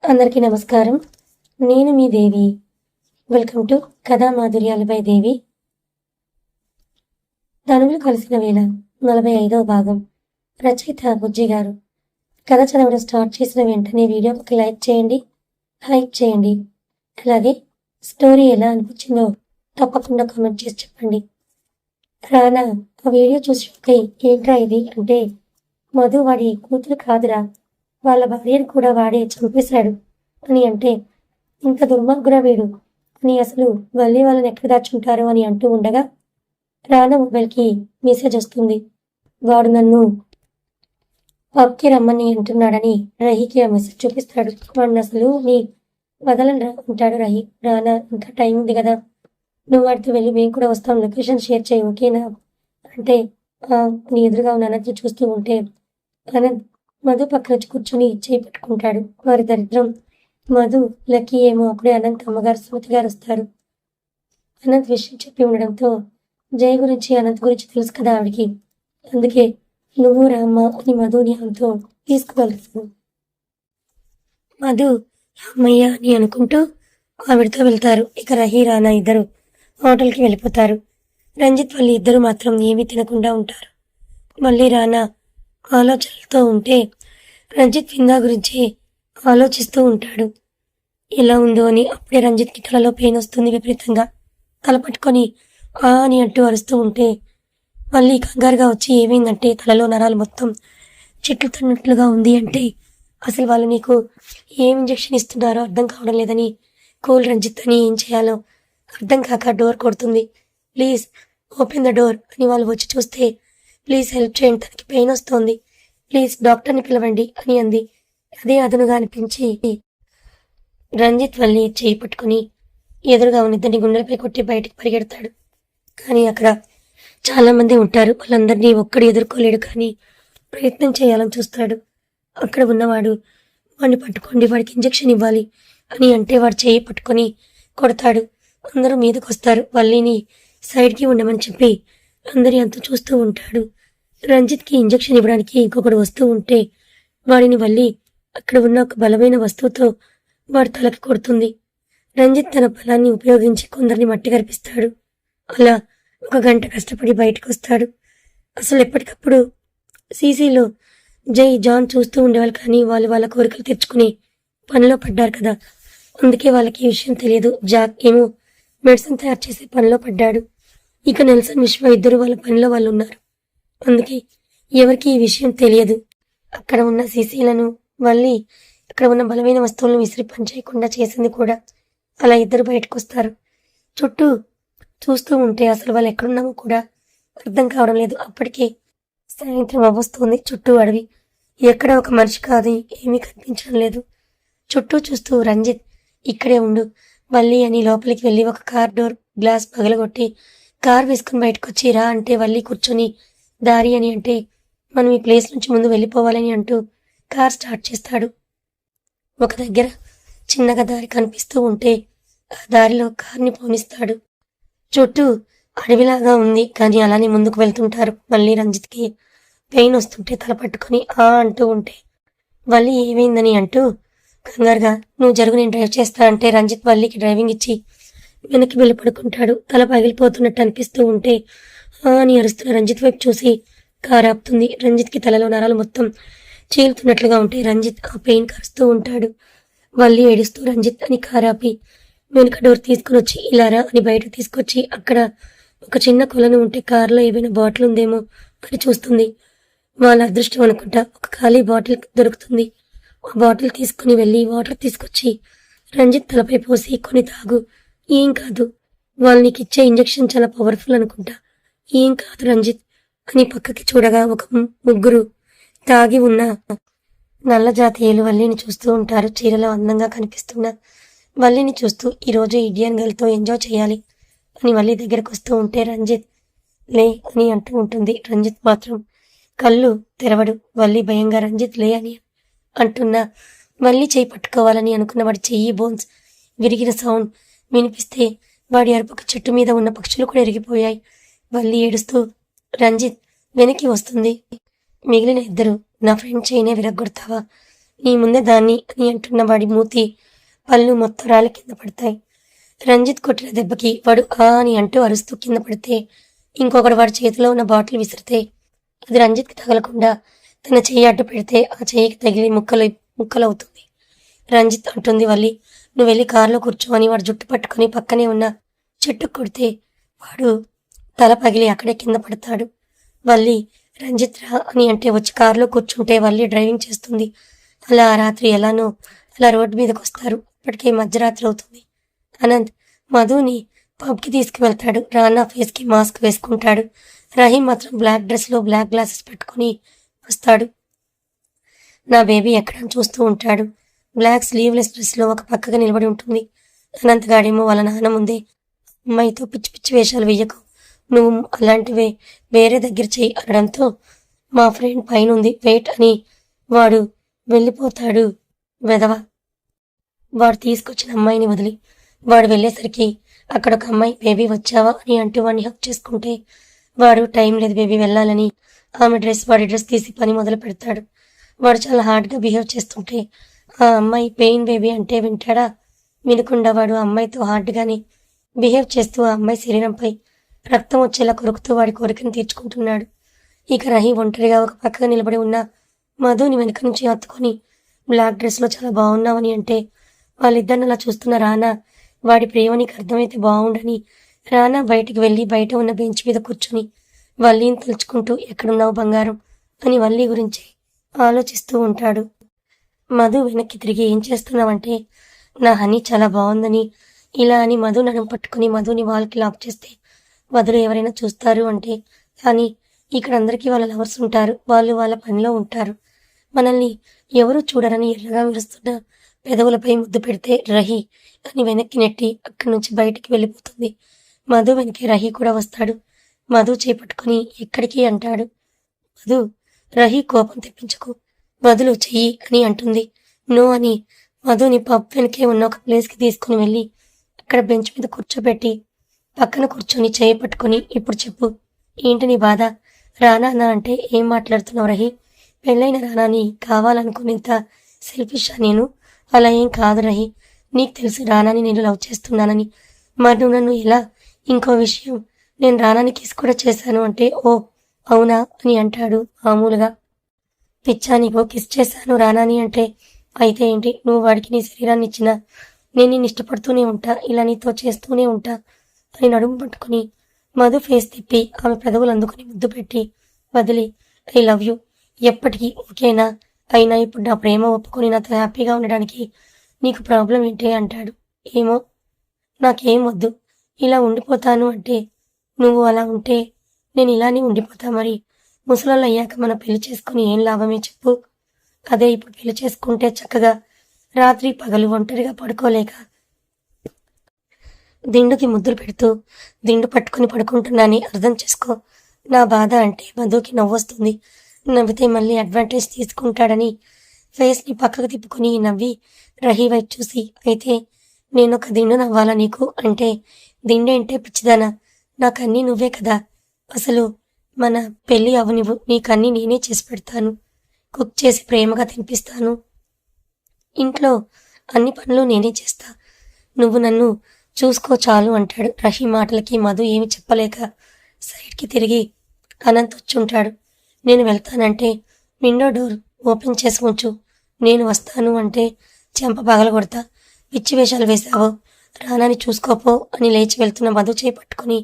అందరికీ నమస్కారం. నేను మీ దేవి. వెల్కమ్ టు కథా మాధుర్యాలపై దేవి. ధనువులు కలిసిన వేళ 45వ భాగం. రచయిత బుజ్జి గారు. కథ చదవడం స్టార్ట్ చేసిన వెంటనే వీడియోకి లైక్ చేయండి, హైప్ చేయండి. అలాగే స్టోరీ ఎలా అనిపించిందో తప్పకుండా కామెంట్ చేసి చెప్పండి. రానా ఆ వీడియో చూసి ఏంట్రా ఇది అంటే, మధు వాడి కూతురు కాదురా, వాళ్ళ భార్యను కూడా వాడే చంపేశాడు అని అంటే, ఇంత దుర్మార్గురా వీడు అని అసలు వల్లి వాళ్ళని ఎక్కడ దాచుంటారు అని అంటూ ఉండగా రానా మొబైల్కి మెసేజ్ వస్తుంది. వాడు నన్ను పబ్కి రమ్మని అంటున్నాడని రహికి ఆ మెసేజ్ చూపిస్తాడు. వాడిని అసలు నీ వదలని రా అంటాడు రహి. రానా ఇంకా టైం ఉంది కదా, నువ్వు వాడితో వెళ్ళి మేము కూడా వస్తాం, లొకేషన్ షేర్ చేయి ఓకేనా అంటే, నీ ఎదురుగా ఉన్న అనంత్ చూస్తూ ఉంటే అనంత్ మధు పక్కన కూర్చొని చేయి పెట్టుకుంటాడు. వారి దరిద్రం. మధు లక్కీ ఏమో అప్పుడే అనంత్ అమ్మగారు సుమతి గారు వస్తారు. అనంత్ విషయం చెప్పి ఉండడంతో జయ గురించి అనంత్ గురించి తెలుసు కదా ఆవిడికి, అందుకే నువ్వు రామ్మ అని మధుని ఆమెతో తీసుకువెళ్తాను. మధు అమ్మయ్య అని అనుకుంటూ ఆవిడతో వెళ్తారు. ఇక రహి రానా ఇద్దరు హోటల్కి వెళ్ళిపోతారు. రంజిత్ వాళ్ళు ఇద్దరు మాత్రం ఏమీ తినకుండా ఉంటారు. మళ్ళీ రానా ఆలోచనలతో ఉంటే రంజిత్ విందా గురించి ఆలోచిస్తూ ఉంటాడు. ఎలా ఉందో అని. అప్పుడే రంజిత్కి తలలో పెయిన్ వస్తుంది విపరీతంగా. తల పట్టుకొని అని అంటూ అరుస్తూ ఉంటే మళ్ళీ కంగారుగా వచ్చి ఏమైందంటే తలలో నరాలు మొత్తం చెట్లు తన్నట్లుగా ఉంది అంటే, అసలు వాళ్ళు నీకు ఏం ఇంజెక్షన్ ఇస్తున్నారో అర్థం కావడం లేదని కూల్ రంజిత్ అని ఏం చేయాలో అర్థం కాక డోర్ కొడుతుంది. ప్లీజ్ ఓపెన్ ద డోర్ అని వాళ్ళు వచ్చి చూస్తే, ప్లీజ్ హెల్ప్ చేయండి, తనకి పెయిన్ వస్తోంది, ప్లీజ్ డాక్టర్ని పిలవండి అని అంది. అదే అదనుగా అనిపించి రంజిత్ వల్లి చేయి పట్టుకుని ఎదురుగా ఉన్న ఇద్దరిని గుండెలపై కొట్టి బయటికి పరిగెడతాడు. కానీ అక్కడ చాలా మంది ఉంటారు. వాళ్ళందరినీ ఒక్కడు ఎదుర్కోలేడు, కానీ ప్రయత్నం చేయాలని చూస్తాడు. అక్కడ ఉన్నవాడు వాడిని పట్టుకోండి, వాడికి ఇంజెక్షన్ ఇవ్వాలి అని అంటే వాడు చేయి పట్టుకొని కొడతాడు. అందరూ మీదకి వస్తారు. వల్లిని సైడ్కి ఉండమని చెప్పి అందరి అంత చూస్తూ ఉంటాడు. రంజిత్కి ఇంజెక్షన్ ఇవ్వడానికి ఇంకొకడు వస్తూ ఉంటే వాడిని వల్లి అక్కడ ఉన్న ఒక బలమైన వస్తువుతో వాడి తలకి కొడుతుంది. రంజిత్ తన బలాన్ని ఉపయోగించి కొందరిని మట్టి కరిపిస్తాడు. అలా 1 గంట కష్టపడి బయటకు వస్తాడు. అసలు ఎప్పటికప్పుడు సీసీలో జై జాన్ చూస్తూ ఉండేవాళ్ళు, కానీ వాళ్ళు వాళ్ళ కోరికలు తెచ్చుకుని పనిలో పడ్డారు కదా, అందుకే వాళ్ళకి ఈ విషయం తెలియదు. జాక్ ఏమో మెడిసిన్ తయారు చేసే పనిలో పడ్డాడు. ఇక నెల్సన్ విశ్వ ఇద్దరు వాళ్ళ పనిలో వాళ్ళు ఉన్నారు. అందుకే ఎవరికి ఈ విషయం తెలియదు. అక్కడ ఉన్న సీసీలను వల్లి అక్కడ ఉన్న బలమైన వస్తువులను విసిరి పని చేయకుండా చేసింది కూడా. అలా ఇద్దరు బయటకు వస్తారు. చుట్టూ చూస్తూ ఉంటే అసలు వాళ్ళు ఎక్కడున్నామో కూడా అర్థం కావడం లేదు. అప్పటికే సాయంత్రం అవ్వస్తుంది. చుట్టూ అడవి, ఎక్కడ ఒక మనిషి కాదు, ఏమీ కనిపించడం లేదు. చుట్టూ చూస్తూ రంజిత్ ఇక్కడే ఉండు వల్లి అని లోపలికి వెళ్ళి ఒక కార్ డోర్ గ్లాస్ పగలగొట్టి కార్ వేసుకుని బయటకు వచ్చి రా అంటే వల్లి కూర్చొని దారి అని అంటే, మనం ఈ ప్లేస్ నుంచి ముందు వెళ్ళిపోవాలని అంటూ కార్ స్టార్ట్ చేస్తాడు. ఒక దగ్గర చిన్నగా దారి కనిపిస్తూ ఉంటే ఆ దారిలో కార్ని పోనిస్తాడు. చుట్టూ అడవిలాగా ఉంది, కానీ అలానే ముందుకు వెళ్తుంటారు. మళ్ళీ రంజిత్కి పెయిన్ వస్తుంటే తల పట్టుకొని అంటూ ఉంటే వల్లి ఏమైందని అంటూ కంగారుగా నువ్వు జరుగు నేను డ్రైవ్ చేస్తా అంటే రంజిత్ వల్లికి డ్రైవింగ్ ఇచ్చి వెనక్కి వెళ్ళి పడుకుంటాడు. తల పగిలిపోతున్నట్టు అనిపిస్తూ ఉంటే అని అరుస్తున్న రంజిత్ వైపు చూసి కారు ఆపుతుంది. రంజిత్కి తలలో నరాలు మొత్తం చీలుతున్నట్లుగా ఉంటే రంజిత్ ఆ పెయిన్ కరుస్తూ ఉంటాడు. వల్లి ఏడుస్తూ రంజిత్ అని కారు ఆపి వెనుక డోర్ తీసుకుని వచ్చి ఇలారా అని బయట తీసుకొచ్చి అక్కడ ఒక చిన్న కొలను ఉంటే కారులో ఏమైనా బాటిల్ ఉందేమో అని చూస్తుంది. వాళ్ళ అదృష్టం అనుకుంటా ఒక ఖాళీ బాటిల్ దొరుకుతుంది. ఆ బాటిల్ తీసుకుని వెళ్ళి వాటర్ తీసుకొచ్చి రంజిత్ తలపై పోసి కొని తాగు, ఏం కాదు, వాళ్ళు నీకు ఇచ్చే ఇంజెక్షన్ చాలా పవర్ఫుల్ అనుకుంటా, ఏం కాదు రంజిత్ అని పక్కకి చూడగా ఒక ముగ్గురు తాగి ఉన్న నల్ల జాతీయులు వల్లిని చూస్తూ ఉంటారు. చీరలో అందంగా కనిపిస్తున్న వల్లిని చూస్తూ ఈరోజు ఇండియన్ గర్ల్తో ఎంజాయ్ చేయాలి అని వల్లి దగ్గరకు వస్తూ ఉంటే రంజిత్ లే అని అంటూ ఉంటుంది. రంజిత్ మాత్రం కళ్ళు తెరవడు. వల్లి భయంగా రంజిత్ లే అని అంటున్నా వల్లి చేయి పట్టుకోవాలని అనుకున్న వాడి చెయ్యి బోన్స్ విరిగిన సౌండ్ వినిపిస్తే వాడి అరుపుకు చెట్టు మీద ఉన్న పక్షులు కూడా ఎరిగిపోయాయి. వల్లి ఏడుస్తూ రంజిత్ వెనక్కి వస్తుంది. మిగిలిన ఇద్దరు నా ఫ్రెండ్ చేయనే విరగ్గొడతావా, నీ ముందే దాన్ని అని అంటున్న వాడి మూతి పళ్ళు మొత్తం రాళ్ళ కింద పడతాయి. రంజిత్ కొట్టిన దెబ్బకి వాడు ఆ అని అంటూ అరుస్తూ కింద పడితే ఇంకొకడు వాడి చేతిలో ఉన్న బాటిల్ విసిరితే అది రంజిత్కి తగలకుండా తన చెయ్యి అడ్డు పెడితే ఆ చెయ్యికి తగిలి ముక్కలవుతుంది. రంజిత్ అంటుంది వల్లి, నువ్వు వెళ్ళి కారులో కూర్చో అని వాడు జుట్టు పట్టుకొని పక్కనే ఉన్న చెట్టుకు కొడితే వాడు తల పగిలి అక్కడే కింద పడతాడు. వల్లి రంజిత్ రా అని అంటే వచ్చి కారులో కూర్చుంటే వల్లి డ్రైవింగ్ చేస్తుంది. అలా ఆ రాత్రి ఎలానో అలా రోడ్డు మీదకి వస్తారు. ఇప్పటికే మధ్యరాత్రి అవుతుంది. అనంత్ మధుని పబ్కి తీసుకువెళ్తాడు. రానా ఫేస్కి మాస్క్ వేసుకుంటాడు. రహీం మాత్రం బ్లాక్ డ్రెస్లో బ్లాక్ గ్లాసెస్ పెట్టుకుని వస్తాడు. నా బేబీ ఎక్కడని చూస్తూ ఉంటాడు. బ్లాక్ స్లీవ్లెస్ డ్రెస్లో ఒక పక్కగా నిలబడి ఉంటుంది. అనంత్ గాడేమో వాళ్ళ నాన్న ముందే అమ్మాయితో పిచ్చి పిచ్చి వేషాలు వేయకు, నువ్వు అలాంటివే వేరే దగ్గర చెయ్యి అనడంతో మా ఫ్రెండ్ పైన ఉంది వెయిట్ అని వాడు వెళ్ళిపోతాడు. వెధవ వాడు తీసుకొచ్చిన అమ్మాయిని వదిలి వాడు వెళ్ళేసరికి అక్కడ ఒక అమ్మాయి బేబీ వచ్చావా అని అంటూ వాడిని హక్ చేసుకుంటే వాడు టైం లేదు బేబీ వెళ్ళాలని ఆమె వాడి డ్రెస్ తీసి పని మొదలు పెడతాడు. వాడు చాలా హార్డ్గా బిహేవ్ చేస్తుంటే ఆ అమ్మాయి పెయిన్ బేబీ అంటే వింటాడా? వినకుండా వాడు ఆ అమ్మాయితో హార్డ్గానే బిహేవ్ చేస్తూ ఆ అమ్మాయి శరీరంపై రక్తం వచ్చేలా కొరుకుతూ వాడి కోరికను తీర్చుకుంటున్నాడు. ఇక రహీ ఒంటరిగా ఒక పక్కగా నిలబడి ఉన్న మధుని వెనుక నుంచి హత్తుకొని బ్లాక్ డ్రెస్లో చాలా బాగున్నావని అంటే వాళ్ళిద్దరిని అలా చూస్తున్న రానా వాడి ప్రేమ నీకు అర్థమైతే బాగుండని రానా బయటికి వెళ్ళి బయట ఉన్న బెంచ్ మీద కూర్చొని వల్లిని తలుచుకుంటూ ఎక్కడున్నావు బంగారం అని వల్లి గురించి ఆలోచిస్తూ ఉంటాడు. మధు వెనక్కి తిరిగి ఏం చేస్తున్నావంటే నా హనీ చాలా బాగుందని ఇలా అని మధు నడుము పట్టుకుని మధుని వాళ్ళకి లాక్ చేస్తే వధులు ఎవరైనా చూస్తారు అంటే కానీ ఇక్కడ అందరికీ వాళ్ళ లవర్స్ ఉంటారు, వాళ్ళు వాళ్ళ పనిలో ఉంటారు, మనల్ని ఎవరు చూడరని ఎర్రగా విరుస్తున్న పెదవులపై ముద్దు పెడితే రహి అని వెనక్కి నెట్టి అక్కడి నుంచి బయటికి వెళ్ళిపోతుంది. మధు వెనక్కి రహి కూడా వస్తాడు. మధు చేపట్టుకుని ఎక్కడికి అంటాడు. మధు రహి కోపం తెప్పించుకో, వదులు చెయ్యి అని అంటుంది. నో అని మధుని పబ్ వెనకే ఉన్న ఒక ప్లేస్కి తీసుకుని వెళ్ళి అక్కడ బెంచ్ మీద కూర్చోబెట్టి పక్కన కూర్చొని చేయి పట్టుకొని ఇప్పుడు చెప్పు ఏంటి నీ బాధ? రానా అన్న అంటే ఏం మాట్లాడుతున్నావు రహి? పెళ్ళైన రానాని కావాలనుకునేంత సెల్ఫిషా నేను? అలా ఏం కాదు రహి, నీకు తెలిసి రానాని నేను లవ్ చేస్తున్నానని. మరి నువ్వు నన్ను ఎలా? ఇంకో విషయం, నేను రానాని కిస్ కూడా చేశాను అంటే ఓ అవునా అని అంటాడు మామూలుగా. పిచ్చా నీకు కిస్ చేశాను రానాని అంటే? అయితే ఏంటి, నువ్వు వాడికి నీ శరీరాన్ని ఇచ్చినా నేను నిన్ను ఇష్టపడుతూనే ఉంటా, ఇలా నీతో చేస్తూనే ఉంటా అని నడుము పట్టుకుని మధు ఫేస్ తిప్పి ఆమె పెదవులు అందుకుని ముద్దు పెట్టి వదిలి ఐ లవ్ యూ, ఎప్పటికీ ఓకేనా? అయినా ఇప్పుడు నా ప్రేమ ఒప్పుకొని నాతో హ్యాపీగా ఉండడానికి నీకు ప్రాబ్లం ఏంటి అంటాడు. ఏమో నాకేం వద్దు, ఇలా ఉండిపోతాను అంటే నువ్వు అలా ఉంటే నేను ఇలానే ఉండిపోతా. మరి ముసలాళ్ళు అయ్యాక మనం పెళ్లి చేసుకుని ఏం లాభమే చెప్పు? అదే ఇప్పుడు పెళ్లి చేసుకుంటే చక్కగా రాత్రి పగలు ఒంటరిగా పడుకోలేక దిండుకి ముద్దులు పెడుతూ దిండు పట్టుకుని పడుకుంటున్నాని అర్థం చేసుకో. నా బాధ అంటే మధుకి నవ్వొస్తుంది. నవ్వితే మళ్ళీ అడ్వాంటేజ్ తీసుకుంటాడని ఫేస్ని పక్కకు తిప్పుకొని నవ్వి రహీ వైపు చూసి అయితే నేను ఒక దిండు నవ్వాలా నీకు అంటే? దిండేంటే పిచ్చిదానా, నాకన్నీ నువ్వే కదా, అసలు మన పెళ్ళి అవనివ్వు, నీకన్నీ నేనే చేసి పెడతాను, కుక్ చేసి ప్రేమగా తినిపిస్తాను, ఇంట్లో అన్ని పనులు నేనే చేస్తా, నువ్వు నన్ను చూసుకో చాలు అంటాడు. రహీ మాటలకి మధు ఏమి చెప్పలేక సైడ్కి తిరిగి అనంత్ వచ్చుంటాడు. నేను వెళ్తానంటే విండో డోర్ ఓపెన్ చేసి ఉంచు, నేను వస్తాను అంటే చెంప పగలగొడతా, పిచ్చి వేషాలు వేశావో, రానాని చూసుకోపో అని లేచి వెళ్తున్న మధు చేయి పట్టుకుని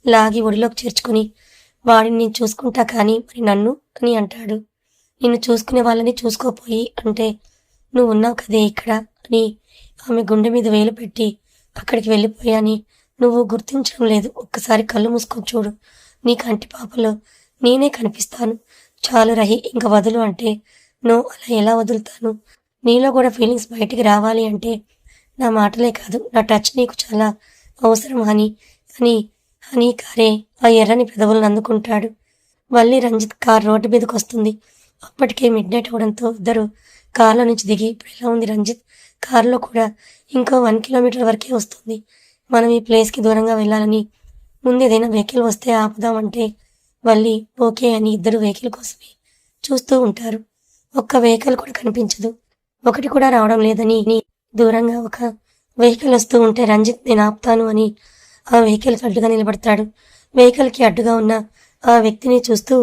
లాగి ఒడిలోకి చేర్చుకుని వాడిని నేను చూసుకుంటా కానీ మరి నన్ను అని అంటాడు. నిన్ను చూసుకునే వాళ్ళని చూసుకోపోయి అంటే నువ్వు ఉన్నావు కదే ఇక్కడ అని ఆమె గుండె మీద వేలు పెట్టి అక్కడికి వెళ్ళిపోయాని నువ్వు గుర్తించడం లేదు, ఒక్కసారి కళ్ళు మూసుకొని చూడు, నీ కంటి పాపలో నేనే కనిపిస్తాను, చాలు రహి ఇంక వదులు అంటే నో అలా ఎలా వదులుతాను, నీలో కూడా ఫీలింగ్స్ బయటికి రావాలి అంటే నా మాటలే కాదు నా టచ్ నీకు చాలా అవసరం అని కారే ఆ ఎర్రని పెదవులను అందుకుంటాడు. మళ్ళీ రంజిత్ కార్ రోడ్డు మీదకి వస్తుంది. అప్పటికే మిడ్ నైట్ అవడంతో ఇద్దరు కార్లో నుంచి దిగి ఇప్పుడు ఎలా ఉంది రంజిత్, కారులో కూడా ఇంకో 1 కిలోమీటర్ వరకే వస్తుంది, మనం ఈ ప్లేస్కి దూరంగా వెళ్ళాలని ముందు ఏదైనా వెహికల్ వస్తే ఆపుదామంటే మళ్ళీ ఓకే అని ఇద్దరు వెహికల్ కోసమే చూస్తూ ఉంటారు. ఒక్క వెహికల్ కూడా కనిపించదు. ఒకటి కూడా రావడం లేదని దూరంగా ఒక వెహికల్ వస్తూ ఉంటే రంజిత్ నేను ఆపుతాను అని ఆ వెహికల్కి అడ్డుగా నిలబడతాడు. వెహికల్కి అడ్డుగా ఉన్న ఆ వ్యక్తిని చూస్తూ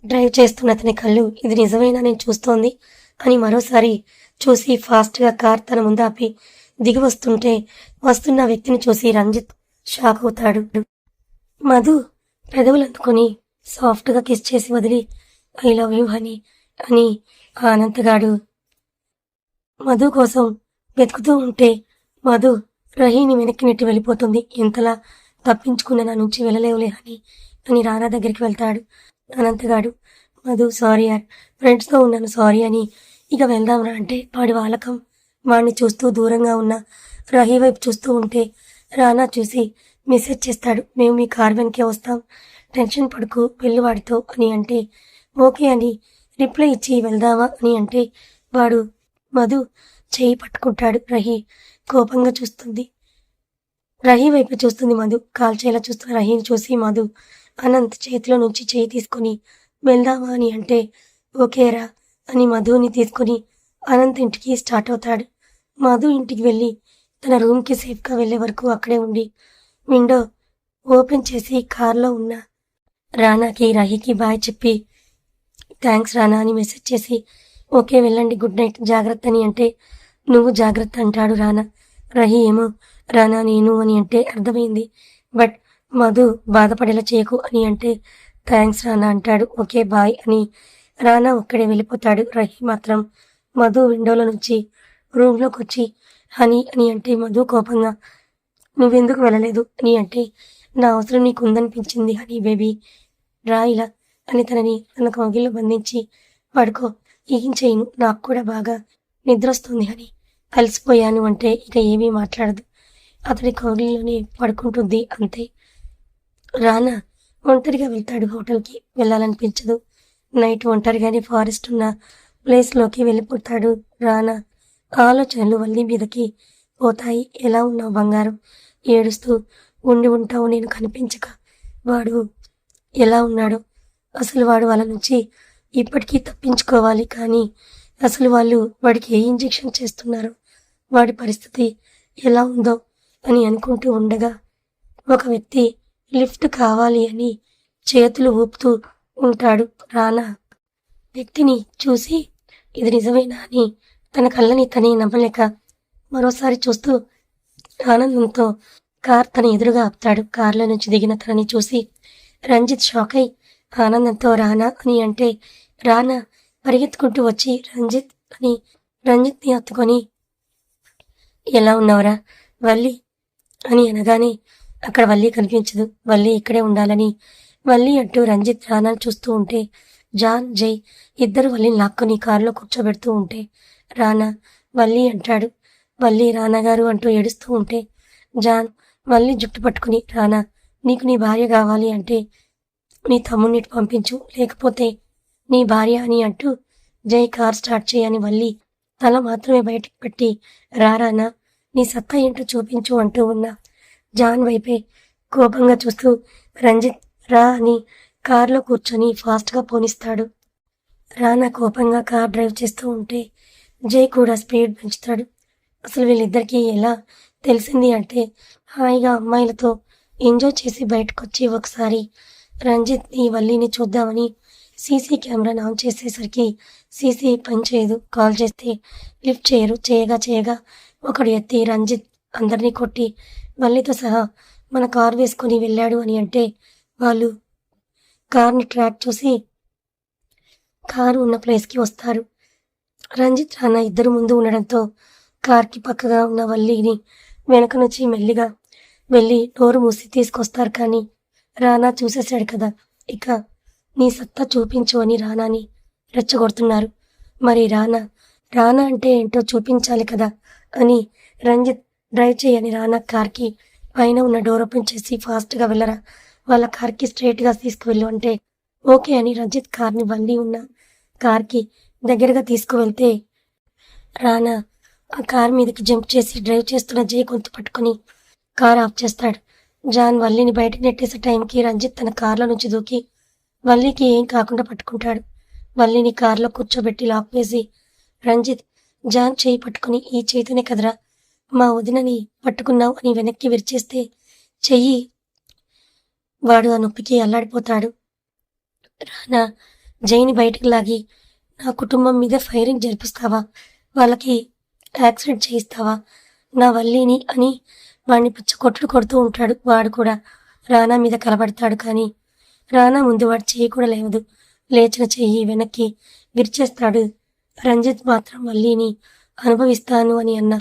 డ్రైవ్ చేస్తున్న అతని కళ్ళు ఇది నిజమేనా నేను చూస్తోంది అని మరోసారి చూసి ఫాస్ట్గా కార్ తన ముందు ఆపి దిగి వస్తున్న వ్యక్తిని చూసి రంజిత్ షాక్ అవుతాడు. మధు పెదవులు అందుకొని సాఫ్ట్గా కిస్ చేసి వదిలి ఐ లవ్ యూ అని అనంతగాడు మధు కోసం వెతుకుతూ ఉంటే మధు రహీని వెనక్కి నెట్టి వెళ్ళిపోతుంది. ఎంతలా తప్పించుకున్న నా నుంచి వెళ్ళలేవులే అని రానా దగ్గరికి వెళ్తాడు. అనంతగాడు మధు సారీ యార్, ఫ్రెండ్స్తో ఉన్నాను సారీ అని ఇక వెళ్దాంరా అంటే వాడి వాలకం వాడిని చూస్తూ దూరంగా ఉన్న రహీ వైపు చూస్తూ ఉంటే రానా చూసి మెసేజ్ చేస్తాడు. మేము మీ కార్ వెనకే వస్తాం, టెన్షన్ పడుకు వెళ్ళి వాడితో అని అంటే ఓకే అని రిప్లై ఇచ్చి వెళ్దామా అని అంటే వాడు మధు చేయి పట్టుకుంటాడు. రహీ కోపంగా చూస్తుంది. రహీ వైపు చూస్తుంది మధు. కాల్చేలా చూస్తున్న రహీని చూసి మధు అనంత్ చేతిలో నుంచి చేయి తీసుకొని వెళ్దామా అని అంటే ఓకేరా అని మధుని తీసుకొని అనంత్ ఇంటికి స్టార్ట్ అవుతాడు. మధు ఇంటికి వెళ్ళి తన రూమ్కి సేఫ్గా వెళ్ళే వరకు అక్కడే ఉండి విండో ఓపెన్ చేసి కార్లో ఉన్న రానాకి రహీకి బాయ్ చెప్పి థ్యాంక్స్ రానా అని మెసేజ్ చేసి ఓకే వెళ్ళండి గుడ్ నైట్ జాగ్రత్త అని అంటే నువ్వు జాగ్రత్త అంటాడు రానా. రహీ ఏమో రానా నేను అని అంటే అర్థమైంది, బట్ మధు బాధపడేలా చేయకు అని అంటే థ్యాంక్స్ రానా అంటాడు. ఓకే బాయ్ అని రానా ఒక్కడే వెళ్ళిపోతాడు. రహీ మాత్రం మధు విండోలో నుంచి రూమ్లోకి వచ్చి అని అంటే మధు కోపంగా నువ్వెందుకు వెళ్ళలేదు అని అంటే నా అవసరం నీకు ఉందనిపించింది బేబీ రా ఇలా అని తన కౌగిల్లో బంధించి పడుకో, ఏం చేయను నాకు కూడా బాగా నిద్ర వస్తుంది అలసిపోయాను అంటే ఇక ఏమీ మాట్లాడదు. అతడి కౌగిల్లోనే పడుకుంటుంది అంతే. రానా ఒంటరిగా వెళ్తాడు. హోటల్కి వెళ్ళాలనిపించదు. నైట్ ఒంటరిగానే ఫారెస్ట్ ఉన్న ప్లేస్లోకి వెళ్ళిపోతాడు. రానా ఆలోచనలు వల్లి మీదకి పోతాయి. ఎలా ఉన్నావు బంగారం, ఏడుస్తూ ఉంటావు నేను కనిపించక. వాడు ఎలా ఉన్నాడో అసలు వాడు వాళ్ళ నుంచి ఇప్పటికీ తప్పించుకోవాలి, కానీ అసలు వాళ్ళు వాడికి ఏ ఇంజెక్షన్ చేస్తున్నారో వాడి పరిస్థితి ఎలా ఉందో అని అనుకుంటూ ఉండగా ఒక వ్యక్తి లిఫ్ట్ కావాలి అని చేతులు ఊపుతూ ఉంటాడు. రానా వ్యక్తిని చూసి ఇది నిజమేనా అని తన కళ్ళని తనే నమ్మలేక మరోసారి చూస్తూ ఆనందంతో కార్ తన ఎదురుగా ఆపుతాడు. కార్లో నుంచి దిగిన తనని చూసి రంజిత్ షాక్ అయి ఆనందంతో రానా అని అంటే రానా పరిగెత్తుకుంటూ వచ్చి రంజిత్ని హత్తుకొని ఎలా ఉన్నావురా వల్లి అని అనగానే అక్కడ వల్లి కనిపించదు. వల్లి ఇక్కడే ఉండాలని వల్లి అంటూ రంజిత్ రానాను చూస్తూ ఉంటే జాన్ జై ఇద్దరు వల్లిని లాక్కొని కారులో కూర్చోబెడుతూ ఉంటే రానా వల్లి అంటాడు. వల్లి రానా గారు అంటూ ఏడుస్తూ ఉంటే జాన్ వల్లి జుట్టు పట్టుకుని రానా నీకు నీ భార్య కావాలి అంటే నీ తమ్ముడిని పంపించు, లేకపోతే నీ భార్య అని అంటూ జై కార్ స్టార్ట్ చేయని వల్లి తల మాత్రమే బయటకు పెట్టి రానా నీ సత్తా ఏంటో చూపించు అంటూ ఉన్న జాన్ వైపే కోపంగా చూస్తూ రంజిత్ రా అని కార్లో కూర్చొని ఫాస్ట్గా పోనిస్తాడు. రానా కోపంగా కార్ డ్రైవ్ చేస్తూ ఉంటే జై కూడా స్పీడ్ పెంచుతాడు. అసలు వీళ్ళిద్దరికీ ఎలా తెలిసింది అంటే హాయిగా అమ్మాయిలతో ఎంజాయ్ చేసి బయటకు వచ్చి ఒకసారి రంజిత్ ఈ వల్లిని చూద్దామని సీసీ కెమెరాను ఆన్ చేసేసరికి సీసీ పనిచేయదు. కాల్ చేస్తే లిఫ్ట్ చేయరు. చేయగా ఒకడు ఎత్తి రంజిత్ అందరినీ కొట్టి వల్లితో సహా మన కారు వేసుకొని వెళ్ళాడు అని అంటే వాళ్ళు కార్ని ట్రాక్ చూసి కారు ఉన్న ప్లేస్కి వస్తారు. రంజిత్ రానా ఇద్దరు ముందు ఉండడంతో కార్కి పక్కగా ఉన్న వల్లిని వెనక నుంచి మెల్లిగా వెళ్ళి నోరు మూసి తీసుకొస్తారు. కానీ రానా చూసేశాడు కదా, ఇక నీ సత్తా చూపించు అని రానాని రెచ్చగొడుతున్నారు. మరి రానా అంటే ఏంటో చూపించాలి కదా అని రంజిత్ డ్రైవ్ చేయని రానా కార్కి పైన ఉన్న డోర్ ఓపెన్ చేసి ఫాస్ట్గా వెళ్ళరా వాళ్ళ కార్కి స్ట్రైట్గా తీసుకువెళ్ళు అంటే ఓకే అని రంజిత్ కార్ని వల్లి ఉన్న కార్కి దగ్గరగా తీసుకువెళ్తే రానా ఆ కార్ మీదకి జంప్ చేసి డ్రైవ్ చేస్తున్న జై గొంతు పట్టుకొని కార్ ఆఫ్ చేస్తాడు. జాన్ వల్లిని బయటకు నెట్టేసే టైంకి రంజిత్ తన కార్లో నుంచి దూకి వల్లికి ఏం కాకుండా పట్టుకుంటాడు. వల్లిని కార్లో కూర్చోబెట్టి లాక్ వేసి రంజిత్ జాన్ చేయి పట్టుకుని ఈ చేతినే కదరా మా వదినని పట్టుకున్నావు అని వెనక్కి విరిచేస్తే చెయ్యి వాడు ఆ నొప్పికి అల్లాడిపోతాడు. రానా జైని బయటకు లాగి నా కుటుంబం మీద ఫైరింగ్ జరిపిస్తావా, వాళ్ళకి యాక్సిడెంట్ చేయిస్తావా, నా వల్లిని అని వాడిని పిచ్చ కొడుతూ ఉంటాడు. వాడు కూడా రానా మీద కలబడతాడు. కానీ రానా ముందు వాడు చెయ్యి కూడా లేవదు. లేచిన చెయ్యి వెనక్కి విరిచేస్తాడు. రంజిత్ మాత్రం వల్లిని అనుభవిస్తాను అని అన్న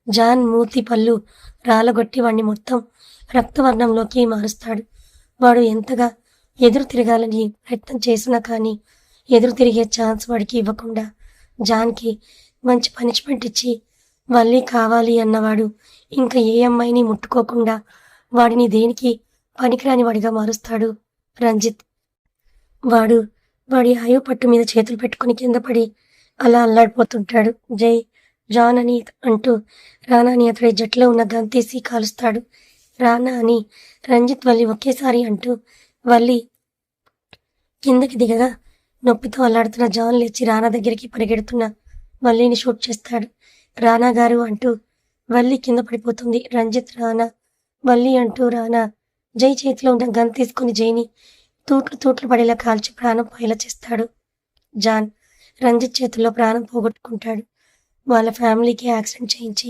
జాన్ మూతి పళ్ళు రాలగొట్టి వాడిని మొత్తం రక్తవర్ణంలోకి మారుస్తాడు. వాడు ఎంతగా ఎదురు తిరగాలని ప్రయత్నం చేసినా కానీ ఎదురు తిరిగే ఛాన్స్ వాడికి ఇవ్వకుండా జాన్కి మంచి పనిష్మెంట్ ఇచ్చి వల్లి కావాలి అన్నవాడు ఇంకా ఏ అమ్మాయిని ముట్టుకోకుండా వాడిని దేనికి పనికిరాని వాడిగా మారుస్తాడు రంజిత్. వాడి ఆయువు పట్టు మీద చేతులు పెట్టుకుని కింద పడి అలా అల్లాడిపోతుంటాడు. జై జాన్ అని అంటూ రానాని అతడి జట్లో ఉన్న గన్ తీసి కాలుస్తాడు. రానా అని రంజిత్ వల్లి ఒకేసారి అంటూ వల్లి కిందకి దిగగా నొప్పితో అల్లాడుతున్న జాన్ లేచి రానా దగ్గరికి పరిగెడుతున్న వల్లిని షూట్ చేస్తాడు. రానా గారు అంటూ వల్లి కింద పడిపోతుంది. రంజిత్ రానా వల్లి అంటూ రానా జై చేతిలో ఉన్న గన్ తీసుకుని జైని తూట్లు పడేలా కాల్చి ప్రాణం పోయేలా చేస్తాడు. జాన్ రంజిత్ చేతుల్లో ప్రాణం పోగొట్టుకుంటాడు. వాళ్ళ ఫ్యామిలీకి యాక్సిడెంట్ చేయించి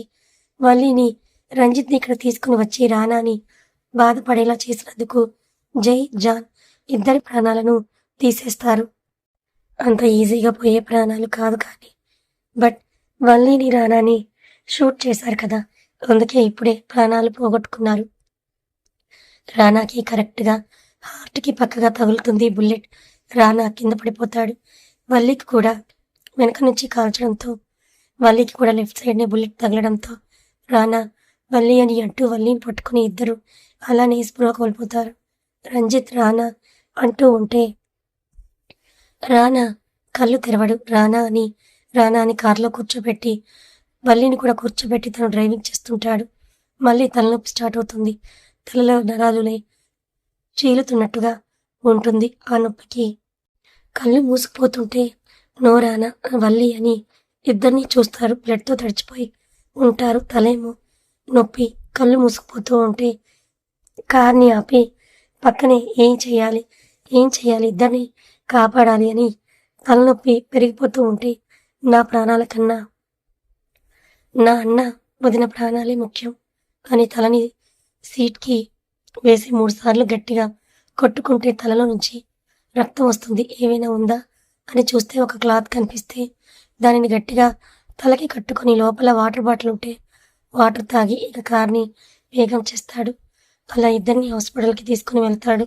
వల్లిని రంజిత్ని ఇక్కడ తీసుకుని వచ్చి రానాని బాధపడేలా చేసినందుకు జై జాన్ ఇద్దరి ప్రాణాలను తీసేస్తారు. అంత ఈజీగా పోయే ప్రాణాలు కాదు కానీ బట్ వల్లిని రానాని షూట్ చేశారు కదా, అందుకే ఇప్పుడే ప్రాణాలు పోగొట్టుకున్నారు. రానాకి కరెక్ట్గా హార్ట్కి పక్కగా తగులుతుంది బుల్లెట్. రానా కింద పడిపోతాడు. వల్లికి కూడా వెనక నుంచి కాల్చడంతో వల్లికి కూడా లెఫ్ట్ సైడ్నే బుల్లెట్ తగలడంతో రానా వల్లి అని అంటూ వల్లిని పట్టుకుని ఇద్దరు అలానే స్పృహ కోల్పోతారు. రంజిత్ రానా అంటూ ఉంటే రానా కళ్ళు తెరవడు. రానా అని కారులో కూర్చోబెట్టి వల్లిని కూడా కూర్చోబెట్టి తను డ్రైవింగ్ చేస్తుంటాడు. మళ్ళీ తలనొప్పి స్టార్ట్ అవుతుంది. తలలో నరాలులే చీలుతున్నట్టుగా ఉంటుంది. ఆ నొప్పికి కళ్ళు మూసుకుపోతుంటే నోరానా వల్లి అని ఇద్దరిని చూస్తారు. బ్లడ్తో తడిచిపోయి ఉంటారు. తలేమో నొప్పి, కళ్ళు మూసుకుపోతూ ఉంటే కార్ని ఆపి పక్కనే ఏం చేయాలి ఇద్దరిని కాపాడాలి అని తలనొప్పి పెరిగిపోతూ ఉంటే నా ప్రాణాల కన్నా నా అన్న వదిన ప్రాణాలే ముఖ్యం అని తలని సీట్కి వేసి 3 సార్లు గట్టిగా కొట్టుకుంటే తలలో నుంచి రక్తం వస్తుంది. ఏమైనా ఉందా అని చూస్తే ఒక క్లాత్ కనిపిస్తే దానిని గట్టిగా తలకి కట్టుకొని లోపల వాటర్ బాటిల్ ఉంటే వాటర్ తాగి ఇక కార్ని వేగం చేస్తాడు. అలా ఇద్దరిని హాస్పిటల్కి తీసుకుని వెళ్తాడు.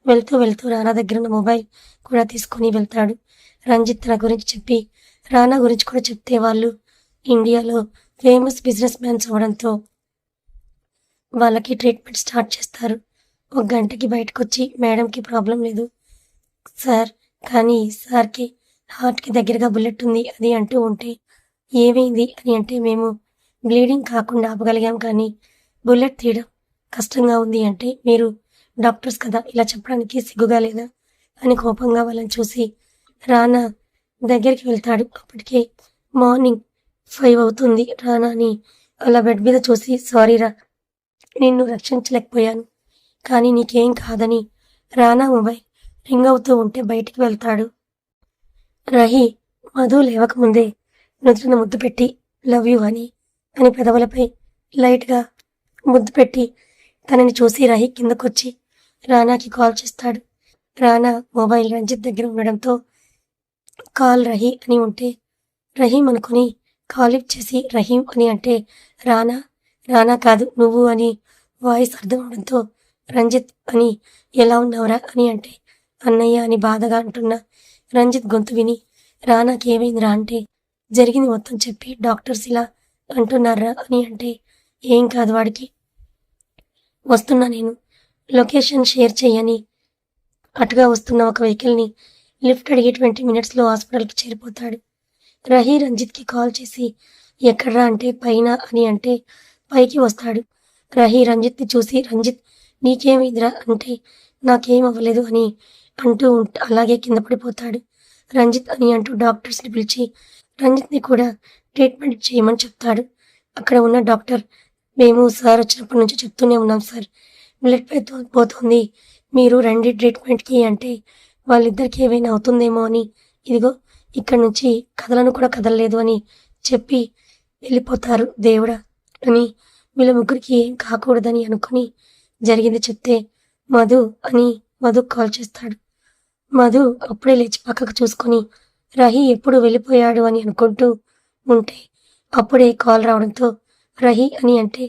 వెళ్తూ రానా దగ్గర ఉన్న మొబైల్ కూడా తీసుకుని వెళ్తాడు. రంజిత్ తన గురించి చెప్పి రానా గురించి కూడా చెప్తే వాళ్ళు ఇండియాలో ఫేమస్ బిజినెస్ మ్యాన్స్ అవడంతో వాళ్ళకి ట్రీట్మెంట్ స్టార్ట్ చేస్తారు. 1 గంటకి బయటకు వచ్చి మేడంకి ప్రాబ్లం లేదు సార్, కానీ సార్కి హార్ట్కి దగ్గరగా బుల్లెట్ ఉంది అది అంటూ ఉంటే ఏమైంది అని అంటే మేము బ్లీడింగ్ కాకుండా ఆపగలిగాం కానీ బుల్లెట్ తీయడం కష్టంగా ఉంది అంటే మీరు డాక్టర్స్ కదా, ఇలా చెప్పడానికి సిగ్గుగా లేదా అని కోపంగా వాళ్ళని చూసి రానా దగ్గరికి వెళ్తాడు. అప్పటికే మార్నింగ్ 5 అవుతుంది. రానాని అలా బెడ్ మీద చూసి సారీరా నిన్ను రక్షించలేకపోయాను, కానీ నీకేం కాదని రానా మొబైల్ రింగ్ అవుతూ ఉంటే బయటికి వెళ్తాడు. రహి మధు లేవకముందే నుదుటిన ముద్దు పెట్టి లవ్ యూ అని పెదవులపై లైట్గా ముద్దు పెట్టి తనని చూసి రహి కిందకొచ్చి రానాకి కాల్ చేస్తాడు. రానా మొబైల్ రంజిత్ దగ్గర ఉండడంతో కాల్ రహి అని ఉంటే రహీం అనుకుని కాల్ లిఫ్ట్ చేసి రహీం అని అంటే రానా కాదు నువ్వు అని వాయిస్ అర్థం అవడంతో రంజిత్ అని ఎలా ఉన్నావురా అని అంటే అన్నయ్య అని బాధగా అంటున్నా రంజిత్ గొంతు విని రానాకి ఏమైందిరా అంటే జరిగింది మొత్తం చెప్పి డాక్టర్స్ ఇలా అంటున్నారా అని అంటే ఏం కాదు వాడికి, వస్తున్నా నేను లొకేషన్ షేర్ చెయ్యని అటుగా వస్తున్న ఒక వెహికల్ని లిఫ్ట్ అడిగి 20 మినిట్స్లో హాస్పిటల్కి చేరిపోతాడు. రహీ రంజిత్కి కాల్ చేసి ఎక్కడ్రా అంటే పైన అని అంటే పైకి వస్తాడు. రహీ రంజిత్ని చూసి రంజిత్ నీకేమైందిరా అంటే నాకేం అవ్వలేదు అని అంటూ అలాగే కింద పడిపోతాడు. రంజిత్ అని అంటూ డాక్టర్స్ని పిలిచి రంజిత్ని కూడా ట్రీట్మెంట్ చేయమని చెప్తాడు. అక్కడ ఉన్న డాక్టర్, మేము సార్ వచ్చినప్పటి నుంచి చెప్తూనే ఉన్నాం సార్, బ్లడ్ పోతుంది, మీరు రండి ట్రీట్మెంట్కి అంటే వాళ్ళిద్దరికి ఏమైనా అవుతుందేమో అని, ఇదిగో ఇక్కడ నుంచి కదలను కూడా కదలలేదు అని చెప్పి వెళ్ళిపోతారు దేవుడా అని వీళ్ళ ముగ్గురికి ఏం కాకూడదని అనుకుని జరిగింది చెప్తే మధు కాల్ చేస్తాడు. మధు అప్పుడే లేచి పక్కకు చూసుకొని రహి ఎప్పుడు వెళ్ళిపోయాడు అని అనుకుంటూ ఉంటే అప్పుడే కాల్ రావడంతో రహి అని అంటే,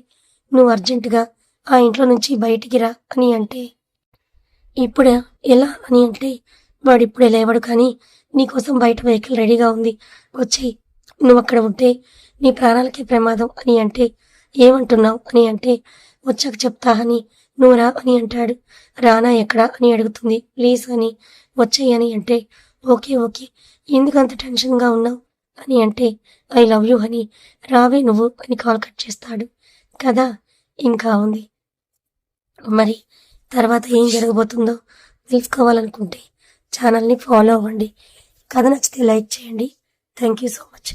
నువ్వు అర్జెంటుగా ఆ ఇంట్లో నుంచి బయటికి రా అని అంటే, ఇప్పుడు ఎలా అని అంటే, వాడిప్పుడే లేవడు కానీ నీకోసం బయట వెహికల్ రెడీగా ఉంది, వచ్చేయి, నువ్వు అక్కడ ఉంటే నీ ప్రాణాలకే ప్రమాదం అని అంటే, ఏమంటున్నావు అని అంటే, వచ్చాక చెప్తా అని నువ్వు రా అని అంటాడు. రానా ఎక్కడా అని అడుగుతుంది. ప్లీజ్ అని వచ్చేయి అని అంటే, ఓకే ఓకే, ఎందుకంత టెన్షన్గా ఉన్నావు అని అంటే, ఐ లవ్ యూ అని రావే నువ్వు అని కాల్ కట్ చేస్తాడు. కదా ఇంకా ఉంది. మరి తర్వాత ఏం జరగబోతుందో తెలుసుకోవాలనుకుంటే ఛానల్ని ఫాలో అవ్వండి. కథ నచ్చితే లైక్ చేయండి. Thank you so much.